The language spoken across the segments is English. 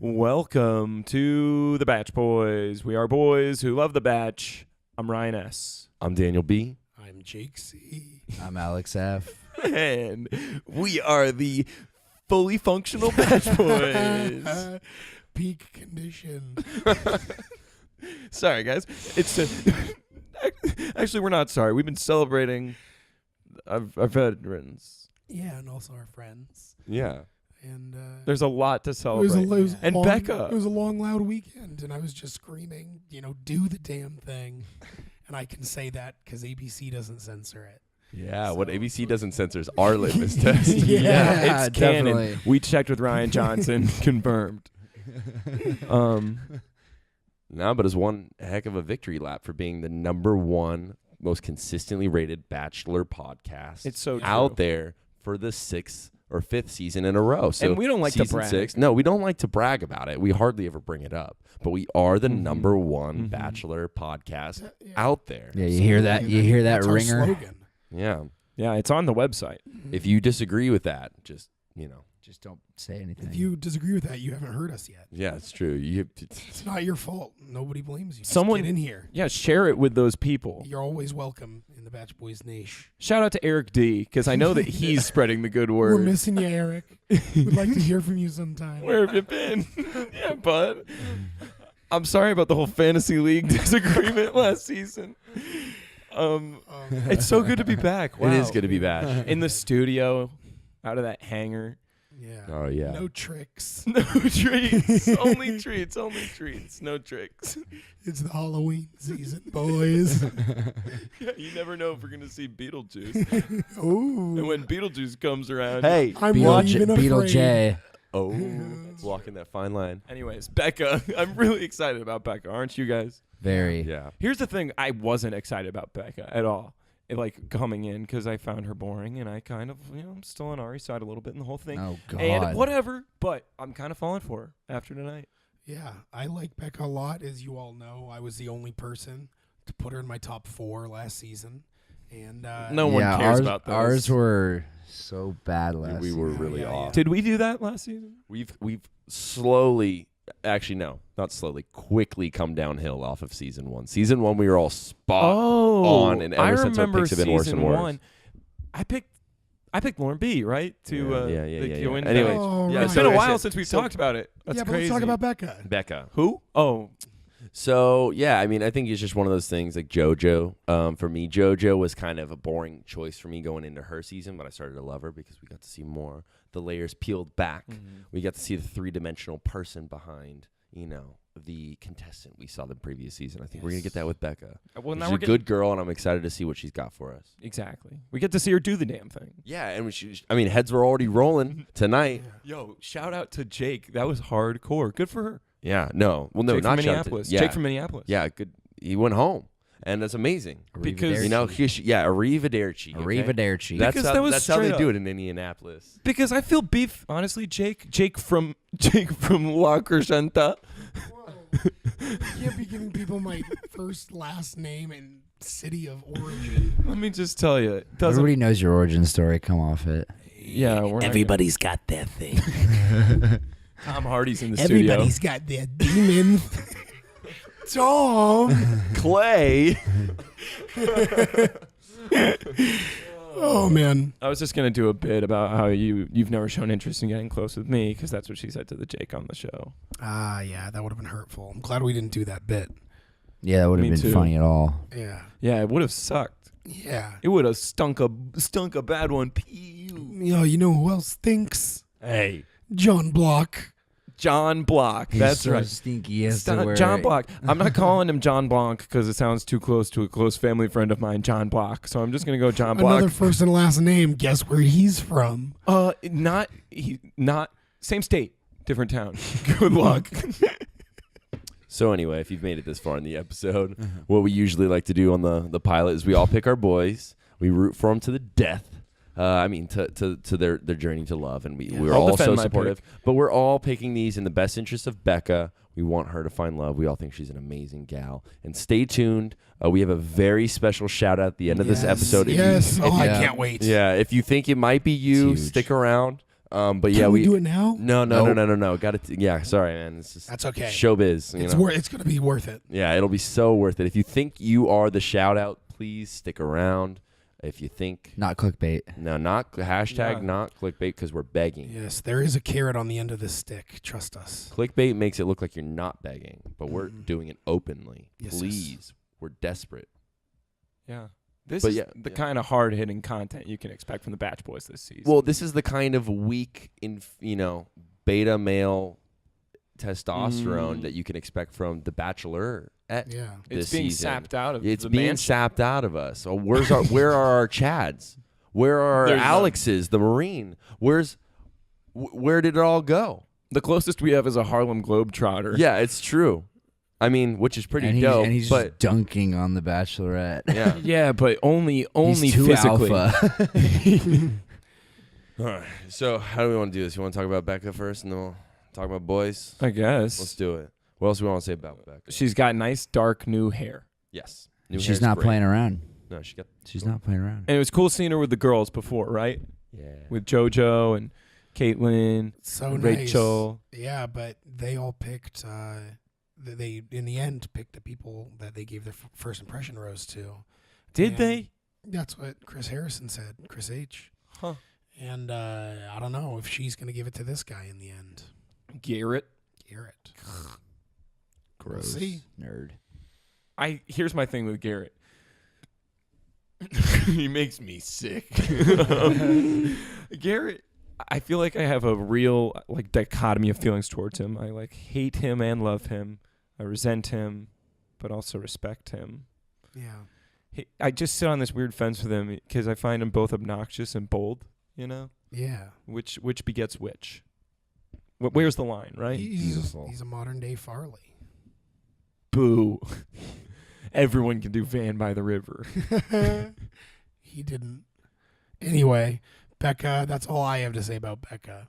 Welcome to the Batch Boys. We are boys who love the Batch. I'm Ryan S. I'm Daniel B. I'm Jake C. I'm Alex F. And we are the fully functional Batch Boys. Peak condition. Sorry, guys. It's actually, we're not sorry. We've been celebrating our veterans. Yeah, and also our friends. Yeah. And There's a lot to celebrate. And long, Becca. It was a long, loud weekend, and I was just screaming, do the damn thing. And I can say that because ABC doesn't censor it. Yeah, So- what ABC doesn't censor is our litmus test. Yeah, it's definitely. canon. We checked with Ryan Johnson. Confirmed. No, but it's one heck of a victory lap for being the number one most consistently rated Bachelor podcast. It's so true. out there for the 6th or 5th season in a row. So And we don't like to season brag. 6. No, we don't like to brag about it. We hardly ever bring it up. But we are the number one Mhm. Bachelor podcast Yeah. out there. Yeah, you hear that? You hear that That's our ringer? slogan. Yeah. Yeah, it's on the website. If you disagree with that, just, Just don't say anything. If you disagree with that, you haven't heard us yet. yeah, it's true. It's not your fault. Nobody blames you. Just Someone- get in here. Yeah, share it with those people. You're always welcome in the Bach Boys Nation. Shout out to Eric D, because I know that he's spreading the good We're word. missing you, Eric. We'd like to hear from you sometime. Where have you been? Yeah, bud. I'm sorry about the whole fantasy league disagreement last season. It's so good to be back. Wow. It is good to be back. In the studio, out of that hangar. Yeah. Oh, yeah. No tricks. No treats. Only treats. Only treats. No tricks. It's the Halloween season, boys. You never know if we're going to see Beetlejuice. Ooh. And when Beetlejuice comes around. Hey. I'm not even Beetle afraid. J. Oh, walking that fine line. Anyways, Becca. I'm really excited about Becca. Aren't you guys? Very. Yeah. Here's the thing. I wasn't excited about Becca at all. Coming in because I found her boring, and I kind of, I'm still on Ari's side a little bit in the whole thing. Oh, God. And whatever, but I'm kind of falling for her after tonight. Yeah, I like Becca a lot. As you all know, I was the only person to put her in my top 4 last season. And No one cares about those. Ours were so bad last We were season. really Yeah, off. yeah. Did we do that last season? We've slowly, actually no, not slowly, quickly come downhill off of season 1. Season 1 we were all spot on, and ever I since our remember picks have been worse and season worse. 1. I picked Lauren B, right? To Yeah. go into Anyways, Oh, yeah, right. it's been a so- while since we've talked about it. That's yeah, but crazy. let's talk about Becca. Becca. Who? Oh, So yeah, I mean, I think it's just one of those things like JoJo. For me, JoJo was kind of a boring choice for me going into her season, but I started to love her because we got to see more. The layers peeled back. We got to see the 3-dimensional person behind, the contestant we saw the previous season. I think we're gonna get that with Becca. well, now She's we're a good girl, and I'm excited to see what she's got for us. Exactly. We get to see her do the damn thing. Yeah, and heads were already rolling tonight. Yo, shout out to Jake. That was hardcore. Good for her. Yeah, no, well, no, Jake not from shout out Minneapolis. to, yeah, Jake from Minneapolis. yeah, good. He went home, and that's amazing. Because- Arrivederci. okay? Arrivederci. That's Because how, that was that's how they straight do up. it in Indianapolis. Because I feel beef, honestly, Jake from La Crescenta. You can't be giving people my first, last name, and city of origin. Let me just tell you, it doesn't. Everybody knows your origin story. Come off it. Yeah, we're Everybody's got that thing. Tom Hardy's in the studio. Everybody's got that demon. Tom. Clay. Oh, man. I was just gonna do a bit about how you've never shown interest in getting close with me, because that's what she said to the Jake on the show. Yeah, that would have been hurtful. I'm glad we didn't do that bit. Yeah, that would have Me been too. funny at all. Yeah. Yeah, it would have sucked. Yeah. It would have stunk a bad one. Pew. You know who else stinks? Hey, John Block. John Block. He's That's so right. stinky. He has It's to not wear John Block. I'm not calling him John Blanc because it sounds too close to a close family friend of mine, John Block. So I'm just gonna go John Block. Another first and last name. Guess where he's from? Not same state, different town. Good luck. So anyway, if you've made it this far in the episode, what we usually like to do on the pilot is we all pick our boys. We root for them to the death. To their journey to love, and we're I'll all defend so my supportive. pick. But we're all picking these in the best interest of Becca. We want her to find love. We all think she's an amazing gal. And stay tuned. We have a very special shout out at the end of this episode. If you- Yes. if Oh, I Yeah. can't wait. yeah, if you think it might be you, It's huge. stick around. But yeah, Can we do it now? No. Got it. Yeah, sorry, man. It's just That's okay. showbiz. You know? It's gonna be worth it. Yeah, it'll be so worth it. If you think you are the shout out, please stick around. If you think Not clickbait. no, not hashtag not clickbait because we're begging. Yes, there is a carrot on the end of the stick. Trust us. Clickbait makes it look like you're not begging, but we're doing it openly. Yes, Please, we're desperate. Yeah. This But is yeah, the yeah. kind of hard-hitting content you can expect from the Bach Boys this season. Well, this is the kind of weak, beta male testosterone that you can expect from the Bachelor. Yeah. it's this being season. sapped out of It's the being mansion. sapped out of us. So where are our Chads? Where are our There's none. Alexes, the Marine? Where did it all go? The closest we have is a Harlem Globetrotter. Yeah, it's true. I mean, which is pretty And dope. he's but just dunking on the Bachelorette. yeah. Yeah, but only He's too physically. alpha. All right. So how do we want to do this? You want to talk about Becca first, and then we'll talk about boys? I guess. Let's do it. What else do we want to say about Becca? She's got nice dark new hair. Yes. New She's hair's not great. playing around. No, she got. She's not playing around. And it was cool seeing her with the girls before, right? Yeah. With JoJo and Caitlyn, So Rachel. nice. Yeah, but they all picked. They in the end picked the people that they gave their first impression rose to. Did And they? That's what Chris Harrison said. Chris H. Huh. And I don't know if she's gonna give it to this guy in the end. Garrett. Garrett. Gross. see. Nerd. Here's my thing with Garrett. He makes me sick. Garrett, I feel like I have a real dichotomy of feelings towards him. I hate him and love him. I resent him, but also respect him. Yeah. I just sit on this weird fence with him because I find him both obnoxious and bold. You know, Yeah. which begets which? Where's the line, right? Beautiful. He's a modern day Farley. Boo. Everyone can do Van by the River. He didn't. Anyway, Becca, that's all I have to say about Becca.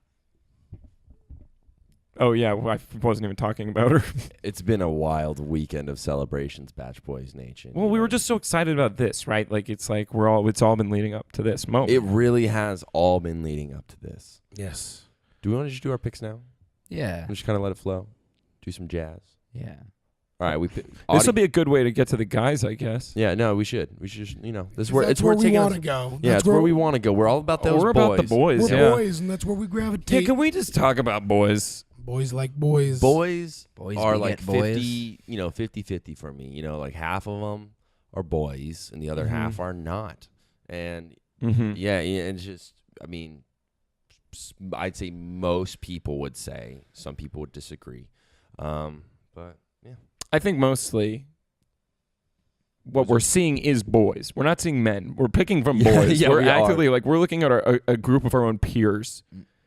Oh, yeah. Well, I wasn't even talking about her. It's been a wild weekend of celebrations, Bach Boys Nation. Well, we were just so excited about this, right? It's all been leading up to this moment. It really has all been leading up to this. Yes. Do we want to just do our picks now? Yeah. Just kind of let it flow. Do some jazz. Yeah. All right, This will be a good way to get to the guys, I guess. Yeah, no, we should. We should just, this is That's it's where we taking want us. to go. Yeah, it's where we want to go. We're all about those We're boys. about the boys, We're yeah. boys, and that's where we Hey, gravitate. can we just talk about boys? Boys like boys. Boys Boys are beget like 50, boys. 50-50 for me. Like half of them are boys and the other half are not. And Mm-hmm. yeah, it's just, I'd say most people would say. Some people would disagree. But yeah. I think mostly what we're seeing is boys. We're not seeing men. We're picking from Yeah, boys. yeah, we're we are. actively we're looking at a group of our own peers.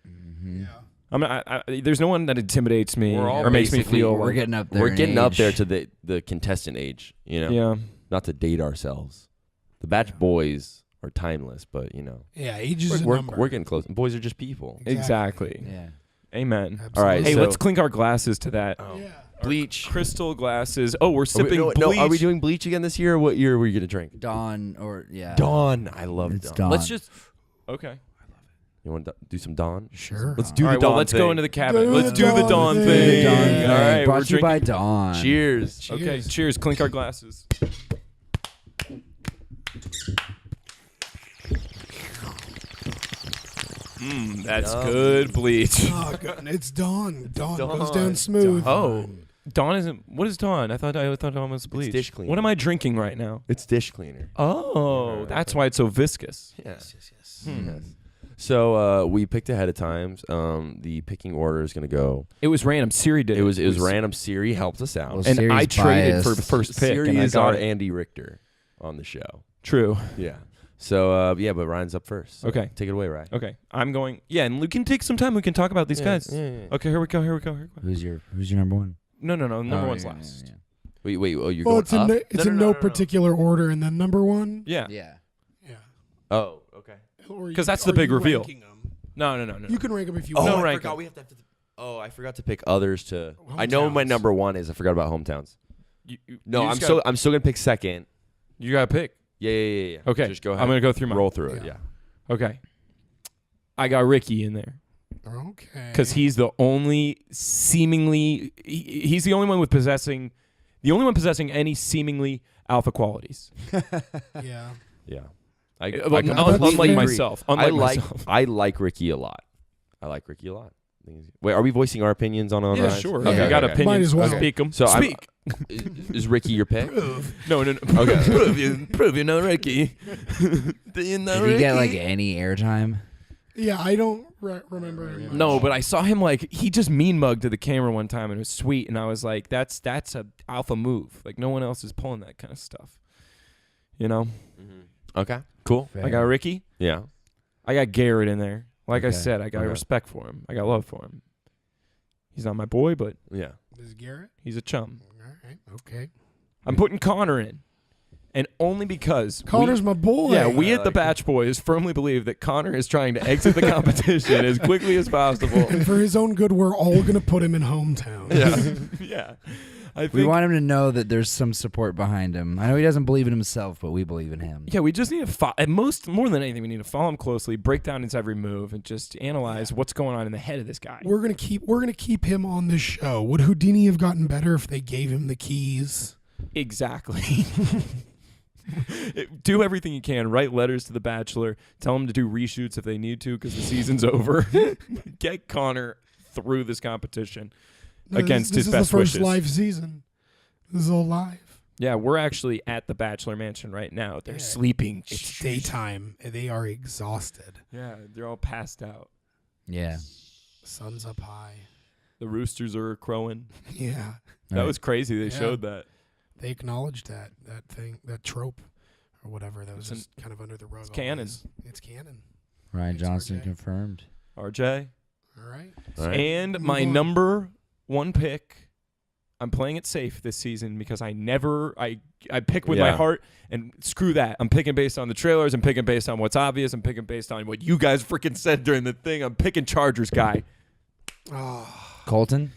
Mm-hmm. Yeah. There's no one that intimidates me We're all or makes me basically- feel We're like getting up there. We're in getting up age. there to the contestant age, yeah. not to date ourselves. The Bach Boys are timeless, but Yeah, age is a we're number. getting close. And boys are just people. Exactly. Yeah. Amen. Absolutely. All right, Hey, so- let's clink our glasses to that. Yeah. Bleach. Crystal glasses. Oh, we're Are we, sipping no, bleach. are we doing bleach again this year? Or what year were you gonna drink? Dawn or yeah. Dawn. I love It's Dawn. Dawn. Let's just. Okay. You want to do some Dawn? Sure. Let's do All the right. Dawn. Well, let's thing. go into the cabinet. Do Let's the do the Dawn Dawn thing. thing. Dawn All thing. right. Brought We're to you by drinking. Dawn. Cheers. Okay. Cheers. Cheers. Clink our glasses. That's Yum. good bleach. Oh, good. It's Dawn. Dawn Dawn. goes down smooth. Oh, Dawn isn't. What is Dawn? I thought Dawn was bleach. dish cleaner. What am I drinking right now? It's dish cleaner. Oh, Yeah. that's why it's so viscous. Yeah. Yes. Yes. So we picked ahead of times. The picking order is gonna go. It was random. Siri did. It was random. Siri helped us out. Well, and Siri's I traded biased. for the first pick. Siri and I is got our it. Andy Richter on the show. True. Yeah. So but Ryan's up first. So Okay. Take it away, Ryan. Okay, I'm going. Yeah, and we can take some time. We can talk about these guys. Yeah. Okay, here we go. Here we go. Who's your number one? No. Number Oh, one's yeah, last. yeah, Wait. Oh, you're Well, going it's in up? no particular order, and then number one. Yeah. yeah. Yeah. Oh, okay. Or 'Cause you- that's the are big you reveal. ranking 'em? No. You can rank them if you Oh, want. No I ranking. forgot. We have to. I forgot to pick others to. I know my Hometowns. number one is. I forgot about hometowns. No, you I'm just gotta- I'm still gonna pick second. You gotta pick. Yeah. Okay. Just go ahead. I'm gonna go through mine. Roll through it. Yeah. Yeah. Okay. I got Ricky in there. Okay. Because he's the only seemingly he's the only one possessing any seemingly alpha qualities. Yeah. Yeah. Unlike myself. I like Ricky a lot. Wait, are we voicing our opinions on Yeah, guys? sure. Okay, If you got okay. opinions, Might as well. speak them. So Speak. Is Ricky your pick? No. Okay. prove you know Ricky. Do you know Did he get like any airtime? Yeah, I don't remember. Him much. No, but I saw him he just mean mugged to the camera one time and it was sweet, and I was like, that's a alpha move. Like no one else is pulling that kind of stuff. You know? Mm-hmm. Okay. Cool. I got Ricky. Yeah. I got Garrett in there. Like I Okay. said, I got respect for him. I got love for him. He's not my boy, but Yeah. This is Garrett. he's a chum. All right. Okay. I'm putting Connor in. And only because Connor's my boy. Yeah, we I at the like Batch Boys firmly believe that Connor is trying to exit the competition as quickly as possible. And for his own good, we're all gonna put him in hometown. Yeah. I think, We want him to know that there's some support behind him. I know he doesn't believe in himself, but we believe in him. yeah, we just need to more than anything, we need to follow him closely, break down his every move, and just analyze what's going on in the head of this guy. We're gonna keep him on the show. Would Houdini have gotten better if they gave him the keys? Exactly. Do everything you can. Write letters to The Bachelor. Tell them to do reshoots if they need to because the season's over. Get Connor through this competition against this his is best the first wishes. live season. This is all live. Yeah, we're actually at the Bachelor Mansion right now. They're Yeah. sleeping. It's daytime. They are exhausted. Yeah, they're all passed out. Yeah. Sun's up high. The roosters are crowing. Yeah. That was crazy. They Yeah. showed that. They acknowledged that trope, or whatever. That was just kind of under the rug. It's canon. always. It's canon. Ryan Thanks, Johnson RJ. confirmed. RJ. All right. All right. And Move my on. number one pick, I'm playing it safe this season because I pick with my Yeah. heart, and screw that. I'm picking based on the trailers. I'm picking based on what's obvious. I'm picking based on what you guys freaking said during the thing. I'm picking Chargers guy. Oh, Colton?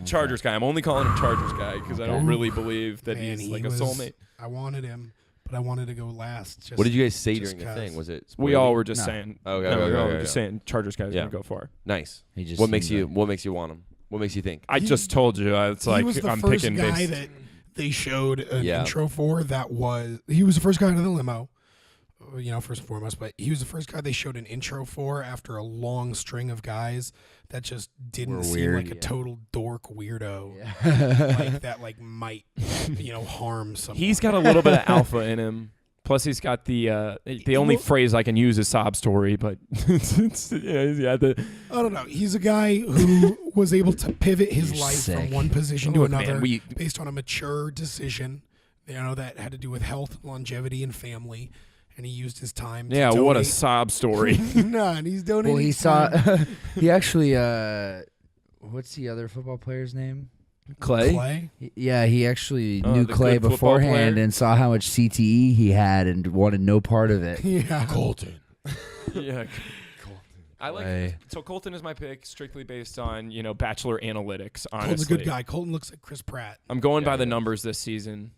Chargers guy. I'm only calling him Chargers guy because I don't Okay. really believe that Man, he's he like a was- soulmate. I wanted him, but I wanted to go last. Just, What did you guys say just during the 'cause. thing? Was it? We all were spoiling? just No. saying. Okay, no, we okay, all okay, were just okay. saying Chargers guy's Yeah. gonna go far. Nice. He just What makes seemed you want him? What makes you think? I just told you. It's he like was the I'm first picking guy based. that they showed an Yeah. intro for. He was the first guy out of the limo. First and foremost, but he was the first guy they showed an intro for after a long string of guys that just didn't Were seem weird, like a yeah. total dork weirdo. Yeah. Like that might harm someone. He's got a little bit of alpha in him. Plus, he's got the only phrase I can use is sob story, but I don't know. He's a guy who was able to pivot his You're life sick. from one position do to it, man. another We- based on a mature decision. That had to do with health, longevity, and family. And he used his time to Yeah, what a donate. sob story. No, and he's donating. Well, he saw. He actually. What's the other football player's name? Clay. Yeah, he actually Oh, knew the Clay good football beforehand player? and saw how much CTE he had and wanted no part of it. Yeah. Colton. Yeah. I like Clay. so Colton is my pick strictly based on, Bachelor analytics, honestly. Colton's a good guy. Colton looks like Chris Pratt. I'm going by Yeah, the he numbers this season.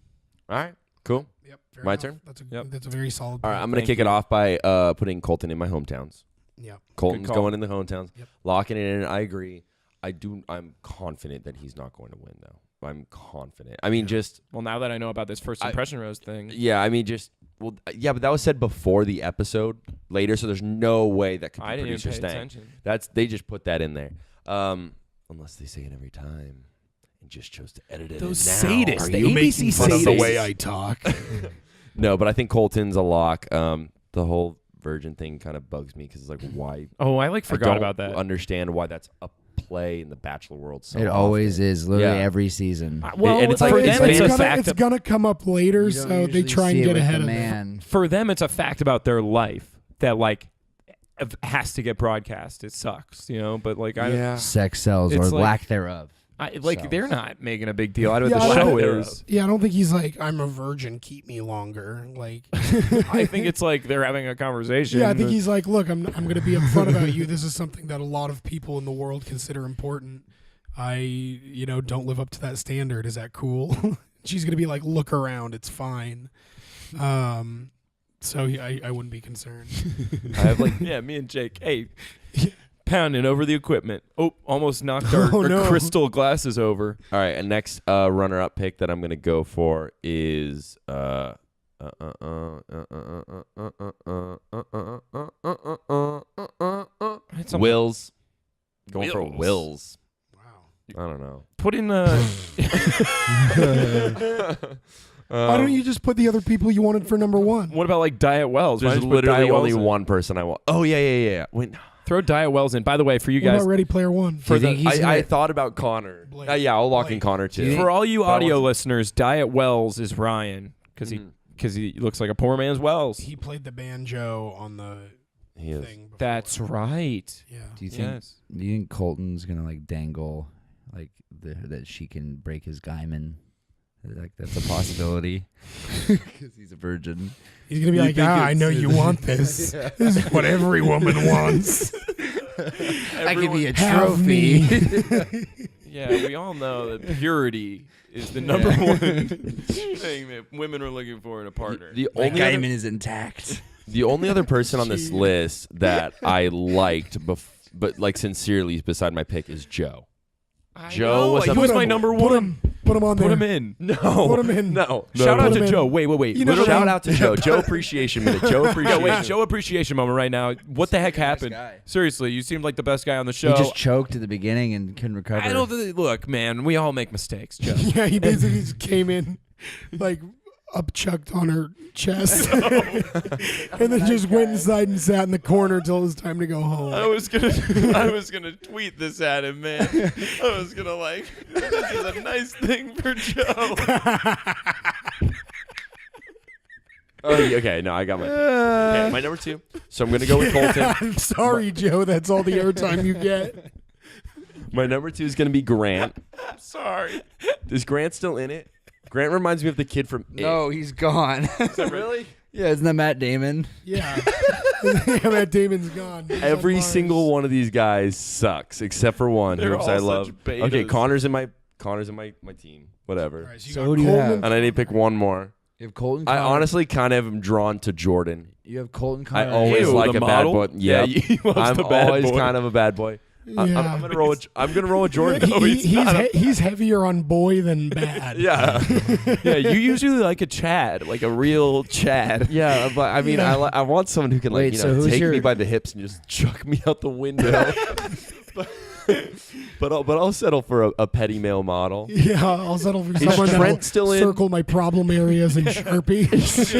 All right. Cool. Yep. fair My enough. turn? Yep. That's a very solid. All right. pick. I'm gonna Thank kick you. it off by putting Colton in my hometowns. Yeah. Colton's call. going in the hometowns. Yep. Locking it in. I agree. I'm confident that he's not going to win though. I'm confident. I mean, Yeah. just Well, now that I know about this first impression rose thing, yeah. I mean, yeah. But that was said before the episode later, so there's no way that could be I didn't even producer pay staying. attention. They just put that in there. Unless they say it every time and just chose to edit it. Those in now. sadists, Are the you ABC making fun of the sadists. way I talk? No, but I think Colton's a lock. The whole virgin thing kind of bugs me because it's like, why? Oh, I forgot don't about that. Understand why that's a play in the Bachelor world. So It always often. is, literally Yeah. every season. Well, and it's like- for it's them, it's a gonna- fact. It's gonna come up later, You don't so they usually try and see it get with ahead the of it. man. For them, it's a fact about their life that has to get broadcast. It sucks, but Yeah. Sex sells or It's like- lack thereof. they're not making a big deal out of it. Yeah, The I show don't- is. Yeah, I don't think he's like, I'm a virgin, keep me longer. Like, I think it's like they're having a conversation. yeah, I think he's like, look, I'm going to be upfront about you. This is something that a lot of people in the world consider important. I, don't live up to that standard. Is that cool? She's going to be like, look around. It's fine. So I wouldn't be concerned. I have yeah, me and Jake. Hey, pounding over the equipment. Oh, almost knocked our crystal glasses over. All right, and next runner-up pick that I'm gonna go for is Wills. Going for Wills. Wow. I don't know. Put in Why don't you just put the other people you wanted for number one? what about like Diet Wells? Why There's don't you put literally Diet only Wells in? one person I want. Oh yeah. Wait, Throw Diet Wells in. By the way, for you What guys, about Ready Player One? Do you think he's gonna- I thought about Connor. Blake. Yeah, I'll lock in Blake. Connor too. for all you But I audio wasn't- listeners, Diet Wells is Ryan because he looks like a poor man's Wells. He played the banjo on the He is. thing before. That's right. Yeah. Do you think? Yes. Do you think Colton's gonna like dangle, like that she can break his Guyman? Like that's a possibility because he's a virgin. He's going to be like, I know you want this. This is what every woman wants. That could be a Have trophy. me. Yeah, we all know that purity is the number one thing that women are looking for in a partner. The My only Guyman other, is intact. the only other person on this list that I liked, but like sincerely beside my pick is Joe. Joe was he a- was Put my him- number Put one. him, put him on Put there. him in. No, Put him in. No. Shout Put out him to in. Joe. Wait. You never Shout know. out to Joe. Joe appreciation minute. Joe Yeah, appreciation. wait, Joe appreciation moment right now. What the heck happened? guy. Seriously, you seemed like the best guy on the He show. just choked at the beginning and couldn't recover. I don't look, man. We all make mistakes, Joe. Yeah, he basically just came in like upchucked on her chest and then just went inside and sat in the corner until it was time to go home. I was gonna tweet this at him, man. I was gonna this is a nice thing for Joe. Oh, yeah, okay. No, I got my number two. So I'm gonna go with Colton. I'm sorry, Joe. That's all the airtime you get. My number two is gonna be Grant. Sorry. Is Grant still in it? Grant reminds me of the kid from It. No, he's gone. Really? Yeah, isn't that Matt Damon? Yeah. Yeah, Matt Damon's gone. He's Every on Mars. single one of these guys sucks except for one, They're whoops, all I such love. betas. Okay, Connor's in my team. Whatever. All right, so you So got who do you Coleman, have? And I need to pick one more. You have Colton. I Connor. honestly kind of am drawn to Jordan. You have Colton. I Connor. always Ew, like the a model? bad boy. Yeah, Yep. he loves I'm the bad always boy. kind of a bad boy. Yeah. I'm gonna roll with Jordan. He's heavier on boy than bad. Yeah. Yeah, you usually like a Chad, like a real Chad. Yeah, but I mean, Yeah. I want someone who can Wait, so who's take me your- by the hips and just chuck me out the window. but I'll settle for a petty male model. Yeah, I'll settle for Is someone Trent that'll still in? circle my problem areas in Sharpie.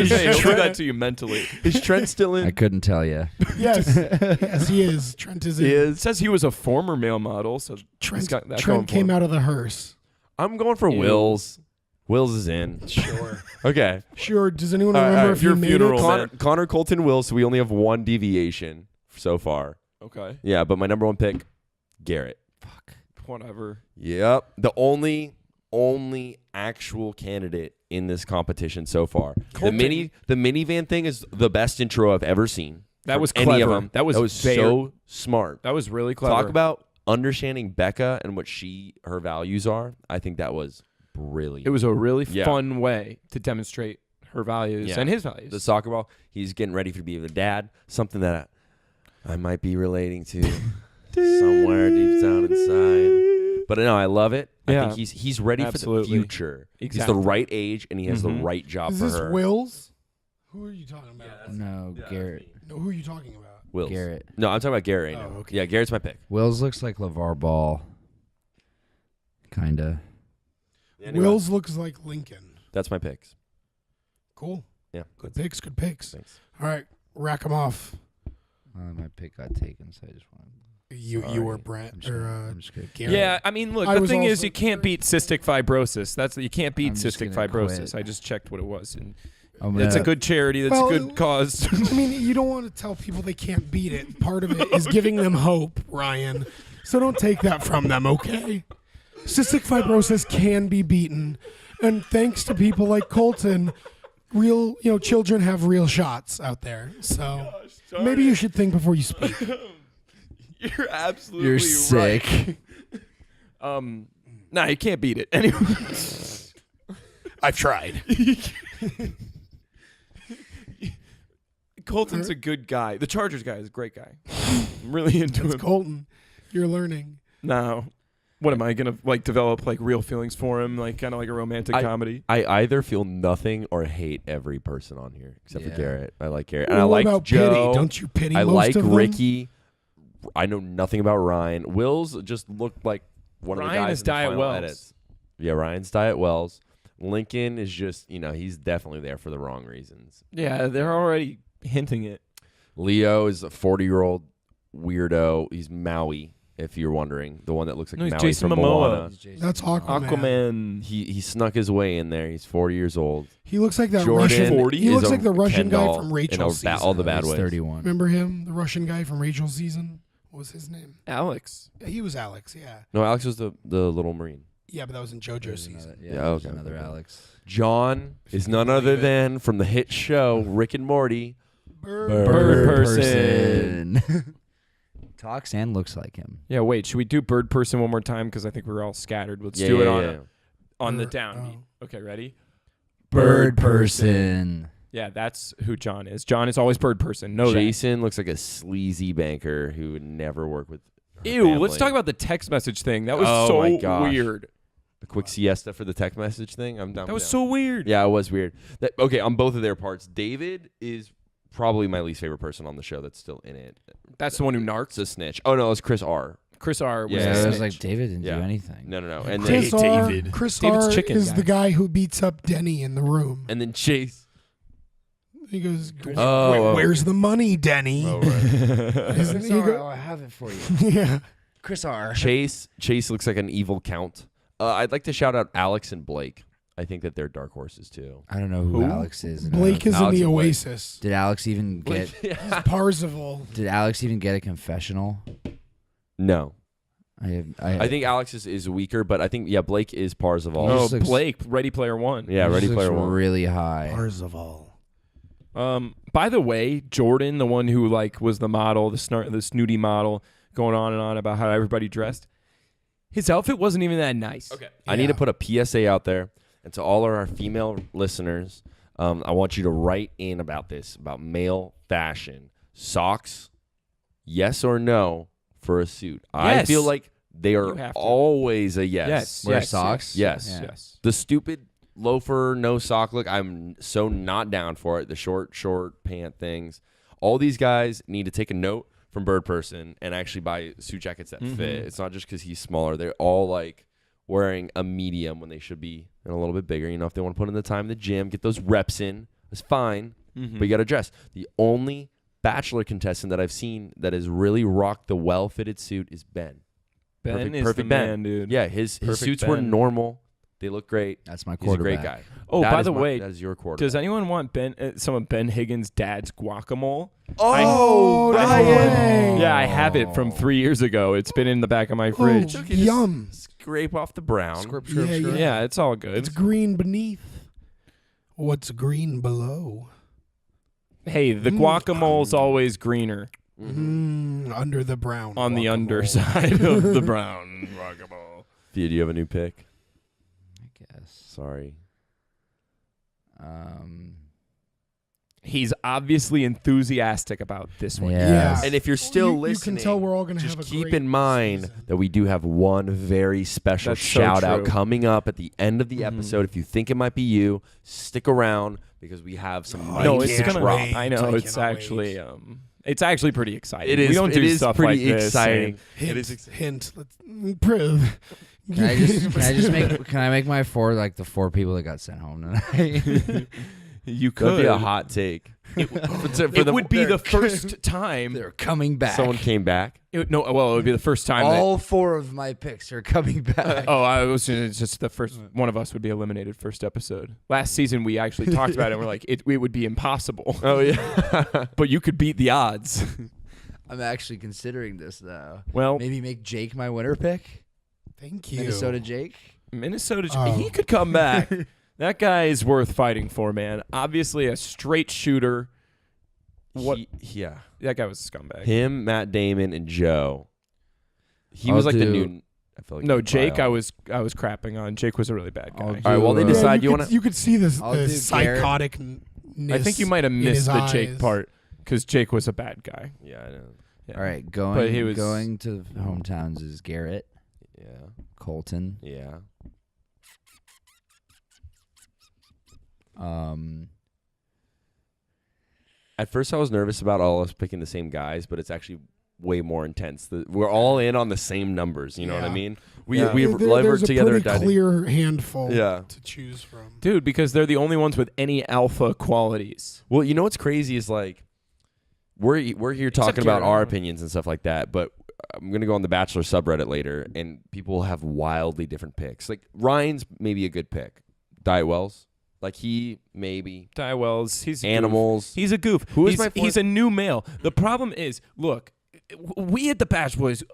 Hey, he'll do that to you mentally. Is Trent still in? I couldn't tell you. yes, he is. Trent is in. It says he was a former male model, so he's Trent, got that Trent going for came him. out of the hearse. I'm going for Ew. Wills. Wills is in. Sure. Okay. Sure. Does anyone All right, remember all right, if your you made funeral. it? Connor Colton Wills, so we only have one deviation so far. Okay. Yeah, but my number one pick, Garrett. Whatever. Yep. The only actual candidate in this competition so far. Colton. The minivan thing is the best intro I've ever seen. That from was any of clever. them. That was very- so smart. That was really clever. Talk about understanding Becca and what her values are. I think that was brilliant. It was a really Yeah. fun way to demonstrate her values Yeah. and his values. the soccer ball. He's getting ready to be the dad. Something that I might be relating to somewhere deep down inside. But no, I love it. Yeah. I think he's ready Absolutely. for the future. Exactly. He's the right age and he has Mhm. the right job Is for this her. Wills? Who are you talking about? No, Garrett. No, who are you talking about? Wills. Garrett. No, I'm talking about Garrett right Oh, now. okay. Yeah, Garrett's my pick. Wills looks like LeVar Ball. Kinda. Wills looks like Lincoln. That's my picks. Cool. Yeah. Good picks. Good picks. Thanks. All right, rack them off. My pick got taken, so I just wanted. You Sorry. or I'm Brent just or gonna- I'm just kidding. Garrett. Yeah, I mean, look, I the was thing is, also you can't beat cystic fibrosis. You can't beat I'm just cystic gonna fibrosis. quit. I just checked what it was, and I'm it's a gonna- good charity. That's Well, a good cause. I mean, you don't want to tell people they can't beat it. Part of it is giving them hope, Ryan. So don't take that from them, okay? Cystic fibrosis can be beaten, and thanks to people like Colton, children have real shots out there. So maybe you should think before you speak. You're absolutely You're right. sick. Nah, you can't beat it. Anyway, I've tried. Colton's a good guy. The Chargers guy is a great guy. I'm really into That's him. Colton. You're learning. Now, what am I gonna like develop like real feelings for him, like kind of like a romantic comedy? I either feel nothing or hate every person on here except for Yeah. Garrett. I like Garrett, Well, and I what like about Joe. pity? Don't you pity I most like of them? Ricky. I know nothing about Ryan. Will's just looked like one of the Ryan guys is in the Diet final Wells. edits. Yeah, Ryan's Diet Wells. Lincoln is just, he's definitely there for the wrong reasons. Yeah, they're already hinting it. Leo is a 40-year-old weirdo. He's Maui, if you're wondering. The one that looks like No, he's Maui Jason from Momoa. Moana. That's Aquaman. Aquaman. He snuck his way in there. He's 40 years old. He looks like that Jordan Russian. 40 He is looks a like the Russian guy Kendall from in Rachel's season. all the bad He's ways. 31. Remember him? The Russian guy from Rachel's season? What was his name? Alex. Yeah, he was Alex, yeah. No, Alex was the little Marine. Yeah, but that was in JoJo's There's season. another- Yeah, there's okay. Another Alex. John is none Believe other it. than from the hit show Rick and Morty. Bird person. Talks and looks like him. Yeah, wait. Should we do bird person one more time? Because I think we're all scattered. Let's Yeah, do it yeah. on the Bird- downbeat. Okay, ready? Bird person. Yeah, that's who John is. John is always bird person. Know Jason looks like a sleazy banker who would never work with her that. Ew, let's family. talk about the text message thing. That was Oh so my gosh. weird. The quick siesta for the text message thing. I'm down. That was down. so weird. Yeah, it was weird. Okay, on both of their parts, David is probably my least favorite person on the show that's still in it. That's the one who It's narcs. a snitch. Oh no, it's Chris R. Chris R. was Yeah, a Yeah, it was snitch. like David didn't Yeah. do anything. No. And Chris then, R. David. Chris David's R. chicken is guy. the guy who beats up Denny in the room. and then Chase. He goes, Oh, "Where's the money, Denny?" Oh, right. Isn't he go- I have it for you. yeah. Chris R. Chase looks like an evil count. I'd like to shout out Alex and Blake. I think that they're dark horses too. I don't know who Who? Alex is. Blake is in Alex the and Blake. Oasis. Did Alex even get? Parzival. Did Alex even get a confessional? No, I I think Alex is weaker, but I think Blake is Parzival. Oh, just looks- Blake, Ready Player One. Yeah, he Ready just Player looks One. really high. Parzival. By the way, Jordan, the one who like was the model, the snooty model, going on and on about how everybody dressed. His outfit wasn't even that nice. Okay. I need to put a PSA out there, and to all of our female listeners, I want you to write in about this, about male fashion. Socks, yes or no for a suit? I Yes. feel like they You are have to. always a yes. Yes. Wear yes, socks? Yes. Yeah. Yes. The stupid loafer, no sock look, I'm so not down for it. The short pant things. All these guys need to take a note from Bird Person and actually buy suit jackets that fit. It's not just because he's smaller. They're all like wearing a medium when they should be a little bit bigger. If they want to put in the time in the gym, get those reps in, that's fine. But you got to dress. The only Bachelor contestant that I've seen that has really rocked the well-fitted suit is Ben. Ben is Perfect the Ben. man, dude. Yeah, his Perfect suits were Ben. normal. They look great. That's my He's a quarterback. great guy. Oh, That by is the way, that is your quarterback. does anyone want some of Ben Higgins' dad's guacamole? Oh, no way. Yeah, I have it from 3 years ago. It's been in the back of my fridge. Oh, yum. Scrape off the brown. Yeah, yeah. Yeah, it's all good. It's green beneath. What's green below? Hey, the guacamole's always greener Under the brown. on the guacamole. underside of the brown guacamole. Thea, do you have a new pick? I guess. Sorry. He's obviously enthusiastic about this one. Yeah. Yeah. And if you're still you listening, can tell we're all going to just have a keep great in mind season. that we do have one very special That's so shout out true. coming up at the end of the episode. If you think it might be you, stick around because we have some No, mighty it's can't gonna. drop. wait. I know I it's cannot actually. It's actually pretty exciting. It is. We don't it do is stuff pretty like this. exciting. Hint, It is exciting. hint. Let's prove. Can I just make? Can I make my the 4 people that got sent home tonight? You That'd could. be a hot take. It would be the first time. They're coming back. Someone came back. It would be the first time. All 4 of my picks are coming back. I was just the first one of us would be eliminated first episode. Last season we actually talked about it and we're like it would be impossible. Oh yeah. But you could beat the odds. I'm actually considering this though. Well, Maybe make Jake my winner pick. Thank you. Minnesota Jake. Minnesota, Oh. he could come back. That guy is worth fighting for, man. Obviously a straight shooter. What? Yeah. That guy was a scumbag. Him, Matt Damon, and Joe. He I'll was like the do- new. I feel like No, new Jake, bio. I was crapping on. Jake was a really bad guy. I'll All right. Well, they do, decide. you You could, want to? you could see this I'll do psychotic. I think you might have in missed his the Jake eyes. part because Jake was a bad guy. Yeah, I know. Yeah. All right, But he was- going to hometowns is Garrett, Yeah. Colton. Yeah. At first, I was nervous about all of us picking the same guys, but it's actually way more intense. We're all in on the same numbers. You know what I Yeah. mean? We There's levered a together. pretty clear handful Yeah. to choose from. Dude, because they're the only ones with any alpha qualities. Well, you know what's crazy is like we're here talking Except about Garrett. our opinions and stuff like that, but I'm gonna go on the Bachelor subreddit later, and people will have wildly different picks. Like Ryan's maybe a good pick. Diet Wells, like he maybe Ty Wells, he's a Animals. Goof. He's a goof. Who is he's, my fourth? he's a new male. The problem is, look, we at the Bachelor Boys,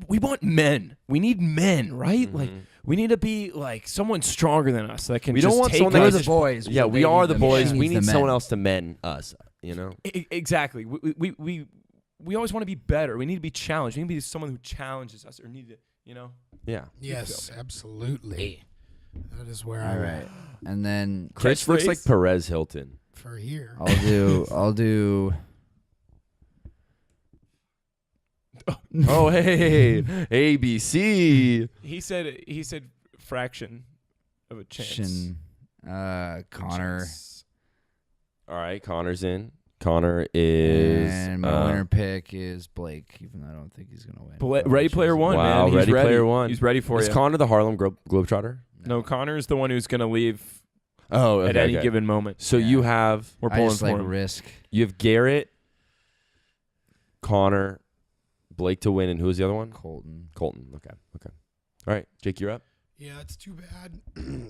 we want men. We need men, right? Like we need to be like someone stronger than us that can. We don't just want take someone that us. is We're the boys. Yeah, we They are need the them. boys. She We needs need the someone men. else to men us. You know? Exactly. We always want to be better. We need to be challenged. We need to be someone who challenges us, or need to, you know. Yeah. Yes, absolutely. That is where All I'm right, and then Chris looks Catchphrase? like Perez Hilton. for here. I'll do. Oh hey, ABC. He said fraction of a chance. Shin, Connor, Chance. All right, Connor's in. Connor is and my winner pick is Blake, even though I don't think he's gonna win. Ready Player One, Wow, man. He's Ready ready. Player One. He's ready for Is you. Connor the Harlem Globetrotter? No, Connor's the one who's going to leave Oh, at any given moment. So Yeah. you have We're I pulling just for like him. risk. Garrett, Connor, Blake to win, and who was the other one? Colton. Colton. Okay. All right, Jake, you're up. Yeah, it's too bad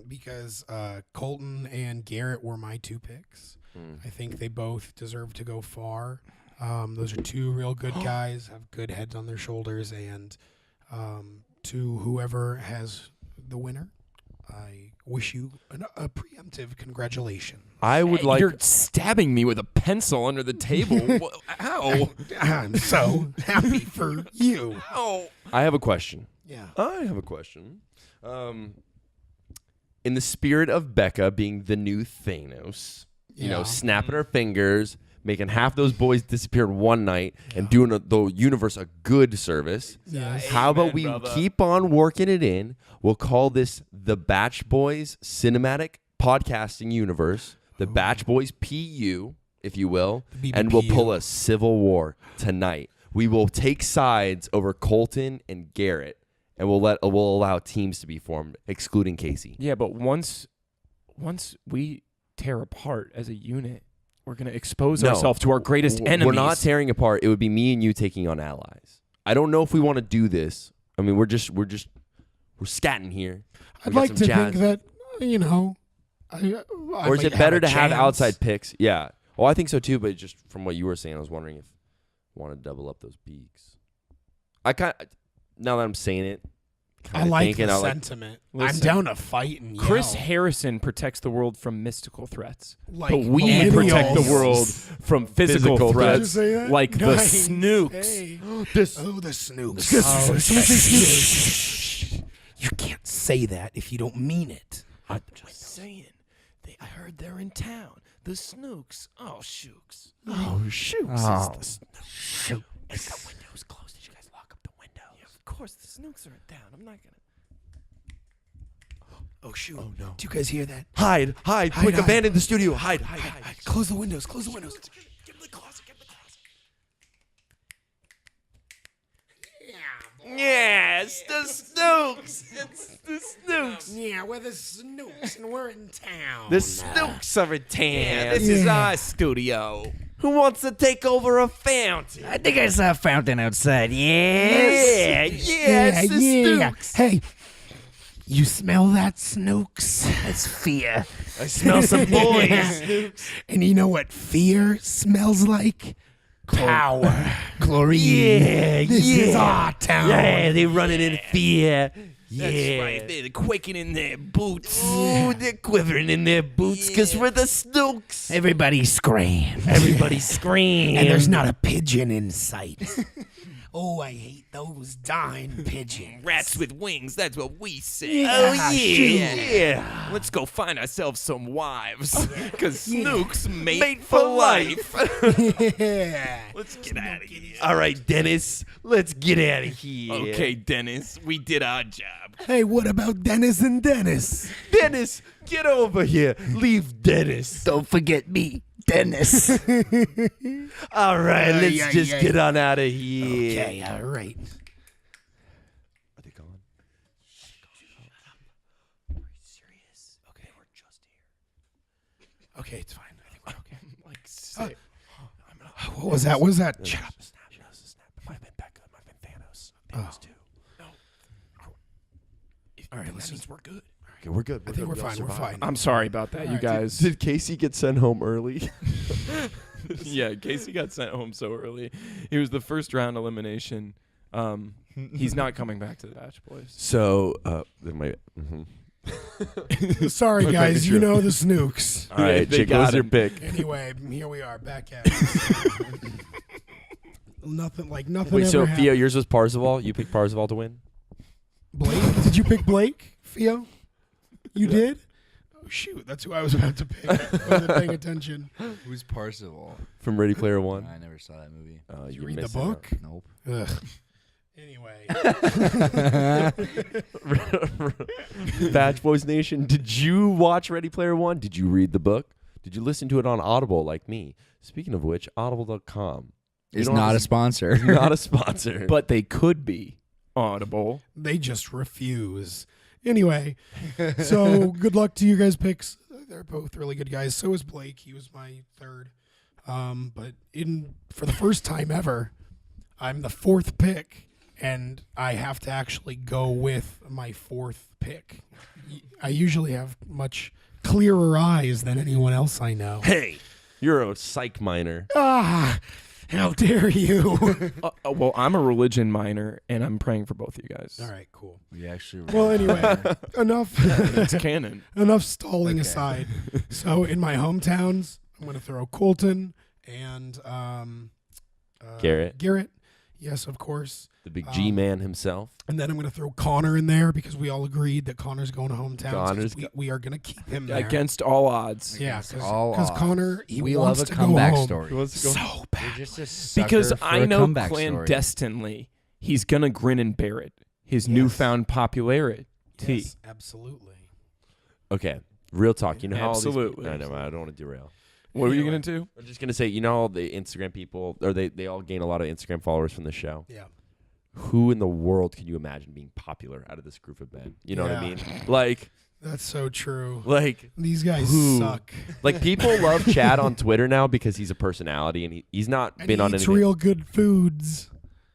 because Colton and Garrett were my two picks. I think they both deserve to go far. Those are two real good guys, have good heads on their shoulders, and to whoever has the winner, I wish you a preemptive congratulations. I would like. You're stabbing me with a pencil under the table. Ow. I'm so happy for you. Ow. I have a question. Yeah. In the spirit of Becca being the new Thanos, you know, Yeah. snapping her fingers, making half those boys disappear in one night, and doing the universe a good service. Yes. How about Amen, we brother. keep on working it in? We'll call this the Batch Boys Cinematic Podcasting Universe, the Batch Boys PU, if you will, The and we'll BBPU. pull a civil war tonight. We will take sides over Colton and Garrett, and we'll allow teams to be formed, excluding Casey. Yeah, but once we tear apart as a unit, we're going to expose No. ourselves to our greatest enemies. We're not tearing apart. It would be me and you taking on allies. I don't know if we want to do this. I mean, we're scatting here. I'd We got like some to jazz. think that, you know, I Or is might it better a to have chance. outside picks? Yeah. Well, I think so too. But just from what you were saying, I was wondering if I want to double up those beaks. Now that I'm saying it, I kinda like thinking the out like, sentiment. Listen, I'm down to fight and Chris yell. Harrison protects the world from mystical threats. Like But we protect the millennials. world from physical Physical Did you threats, say that? like the Nice. Snooks. Hey. this. Oh, the Snooks. Oh, Oh, Shh. You can't say that if you don't mean it. I'm just saying. I heard they're in town. The Snooks. Oh, shooks. Oh, shoot. Oh. Shoot. Is the windows closed? Did you guys lock up the windows? Yeah, of course. The Snooks are in town. I'm not going to. Oh, shoot. Oh no! Do you guys hear that? Hide! Quick! hide. Abandon the studio! Hide! Close the windows. Close the windows. Get in the closet. Get in the closet. Yes, the Snooks. It's the Snooks. Yeah, we're the Snooks and we're in town. The Snooks are in town. Yeah, this is our studio. Who wants to take over a fountain? I think I saw a fountain outside. Yeah, it's the Snooks. Hey, you smell that, Snooks? That's fear. I smell some boys. And you know what fear smells like? Power. Chlorine. Yeah, This is yeah. our town. Yeah, they running in fear. Yeah. That's right. They're quaking in their boots. Ooh, they're quivering in their boots because we're the Snooks. Everybody scream. Everybody scream. And there's not a pigeon in sight. Oh, I hate those darn pigeons. Rats with wings, that's what we say. Yeah, Yeah. Let's go find ourselves some wives. Because Snooks mate for life. Yeah. Let's get out of here. All right, Dennis, let's get out of here. Okay, Dennis, we did our job. Hey, what about Dennis and Dennis? Dennis, get over here. Leave Dennis. Don't forget me, Dennis. All right, let's yeah, just yeah. get on out of here. Okay, all right. Are they gone? Okay, we're just here. Okay, it's fine. I think we're okay. I'm like sick. What was that? What was that? Shut up. It might have been Becca. It might have been Thanos. Thanos too. No. All right, that means we're good. Okay, we're good. I think we're fine. We're fine. I'm sorry about that, you Alright, guys. Did Casey get sent home early? Yeah, Casey got sent home so early. He was the first round elimination. He's not coming back to the Bachelor Boys. So, Sorry, Okay, guys. sure. You know the Snooks. all right, They Jake, got what's your him. pick? Anyway, here we are back at it. Nothing Wait, so ever Theo, yours was Parzival. You picked Parzival to win. Blake? Did you pick Blake, Theo? You did? Oh, shoot. That's who I was about to pick. I wasn't paying attention. Who's Parzival? From Ready Player One. I never saw that movie. Did you you're read the missing out. book? Nope. Ugh. Anyway. Bach Boys Nation, did you watch Ready Player One? Did you read the book? Did you listen to it on Audible like me? Speaking of which, audible.com. It's not a sponsor. Not a sponsor. But they could be Audible. They just refuse. Anyway, so good luck to you guys' picks. They're both really good guys. So is Blake. He was my third. But for the first time ever, I'm the fourth pick, and I have to actually go with my fourth pick. I usually have much clearer eyes than anyone else I know. Hey, you're a psych minor. Ah, how dare you? Well, I'm a religion minor, and I'm praying for both of you guys. All right, cool. We actually. Well, anyway, enough. It's canon. Enough stalling Okay. aside. So in my hometowns, I'm going to throw Colton and Garrett. Garrett, yes, of course. The big G man himself. And then I'm going to throw Connor in there because we all agreed that Connor's going to hometowns. Connor's We are going to keep him there. Against all odds. Yeah, Against all because odds. Connor, he we wants love a to comeback go home. story. So bad. You're just a sucker Because for I a know comeback story. clandestinely, he's going to grin and bear it. His newfound popularity. Yes, absolutely. Okay, real talk. You know how Absolutely. all these, I don't want to derail. What were you Anyway. going to do? I'm just gonna say, you know, all the Instagram people, or they all gain a lot of Instagram followers from the show. Yeah. Who in the world can you imagine being popular out of this group of men? You know what I Yeah. mean? Like That's so true. Like, These guys who? suck. like people love Chad on Twitter now because he's a personality and he's not And been he on eats anything. real good foods.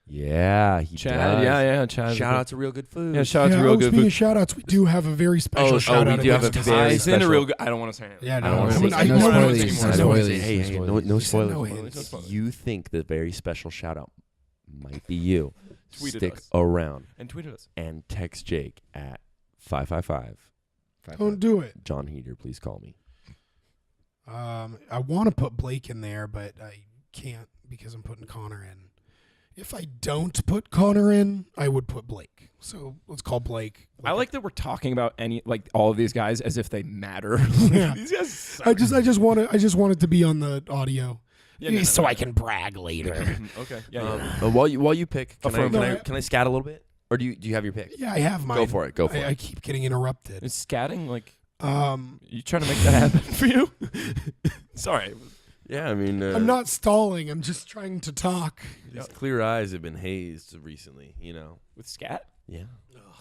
Yeah, he Chad, does. yeah, Chad. Shout out to Real Good Food. Yeah, shout out to Real Good Speaking food. of shout outs, we do have a very special shout out. we do have a very It's in a special- real good. I don't want to say it. Yeah, I no, don't wanna I say mean, it. I No know spoilers, it's no anymore. spoilers. Hey, No hey, spoilers. no You said no spoilers. hints. If you think the very special shout out might be you, Tweet at stick us. around And tweet at us. and text Jake at 555. Don't do it. John Heater, please call me. I want to put Blake in there, but I can't because I'm putting Connor in. If I don't put Connor in, I would put Blake. So let's call Blake. I like that we're talking about all of these guys as if they matter. Yeah. These guys suck. I just want it to be on the audio. Yeah, no, so I can brag later. Okay. Yeah. But while you pick, can Affirm. I scat a little bit? Or do you have your pick? Yeah, I have mine. Go for it. Go for I it. keep getting interrupted. Is scatting like Um, you trying to make that happen for you? Sorry. Yeah, I mean, I'm not stalling. I'm just trying to talk. These clear eyes have been hazed recently, you know. With scat? Yeah.